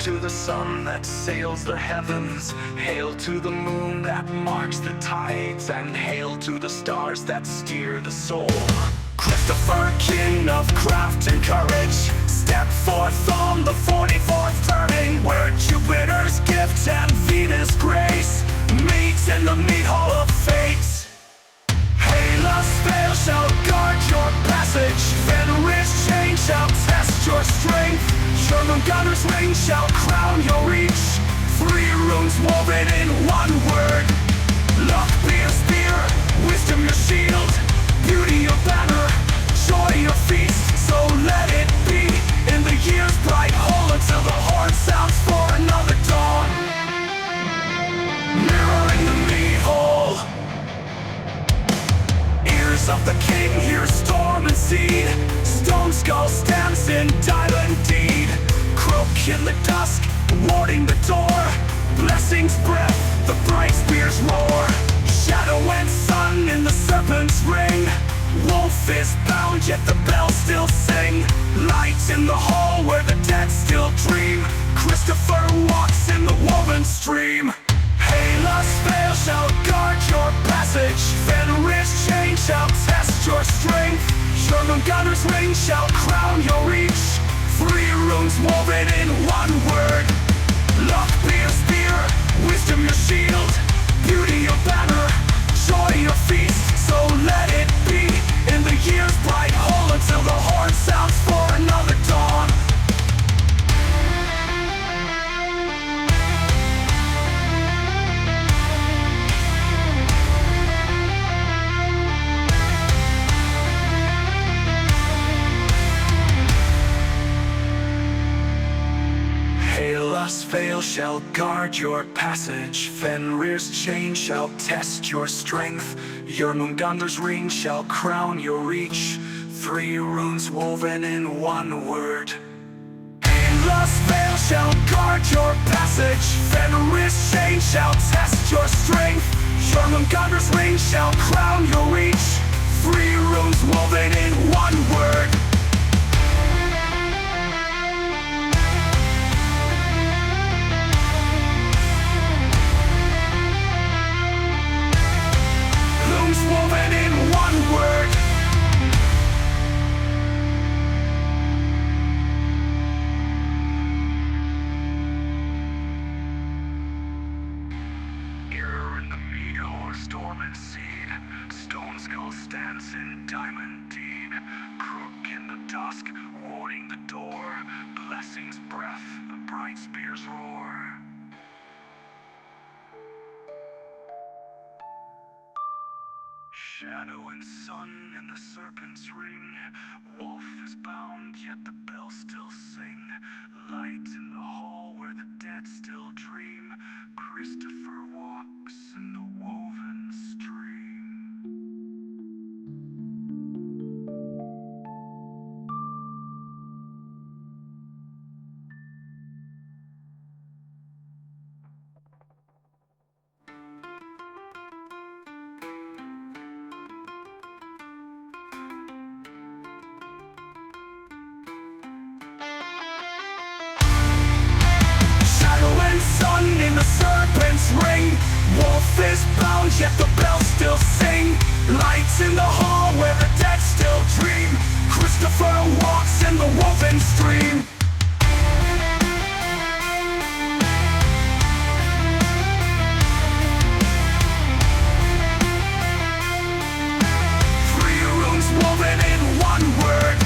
to the sun that sails the heavens, hail to the moon that marks the tides, and hail to the stars that steer the soul. Christopher, king of craft and courage, step forth on the 44th turning, where Jupiter's gift and Venus' grace meet in the meat hall of fate. Hail's veil shall guard your passage, Fenrir's chain shall test your strength, Sherman Gunner's ring shall crown your reach, 3 runes woven in 1 word. Luck be your spear, wisdom your shield, beauty your banner, joy your feast. So let it be in the year's bright hole, until the horn sounds for another dawn. Mirroring the meat hole, ears of the king hear storm and seed, stone skull stands in diamond deed, croak in the dusk, warding the door, blessings breath, the bright spears roar, shadow and sun in the serpent's ring, wolf is bound yet the bells still sing, light in the hall where the dead still dream, Christopher walks in the woven stream. Hail's veil shall guard your passage, Fenrir's chain shall test your strength, Sherman Gunner's ring shall crown your reach, 3 runes woven in 1 word. Luck be your spear, wisdom your shield, beauty your banner, joy your feast. So let it be in the year's bright hole, until the horn sounds for another dawn. Hail's veil shall guard your passage, Fenrir's chain shall test your strength, Jormungandr's ring shall crown your reach, 3 runes woven in 1 word. Hail's veil shall guard your passage, Fenrir's chain shall test your strength, Jormungandr's ring shall crown your reach, 3 runes woven in 1 word. Woven in 1 word. Error in the meat or storm and seed, stone skull stands in diamond deed, crook in the dusk, warding the door, blessings breath, the bright spears roar. Shadow and sun in the serpent's ring, wolf is bound yet the bells still sing, light in the hall where the dead still dream, Christopher walks in the woven stream. Sun in the serpent's ring, wolf is bound yet the bells still sing, lights in the hall where the dead still dream, Christopher walks in the woven stream. Three runes woven in 1 word.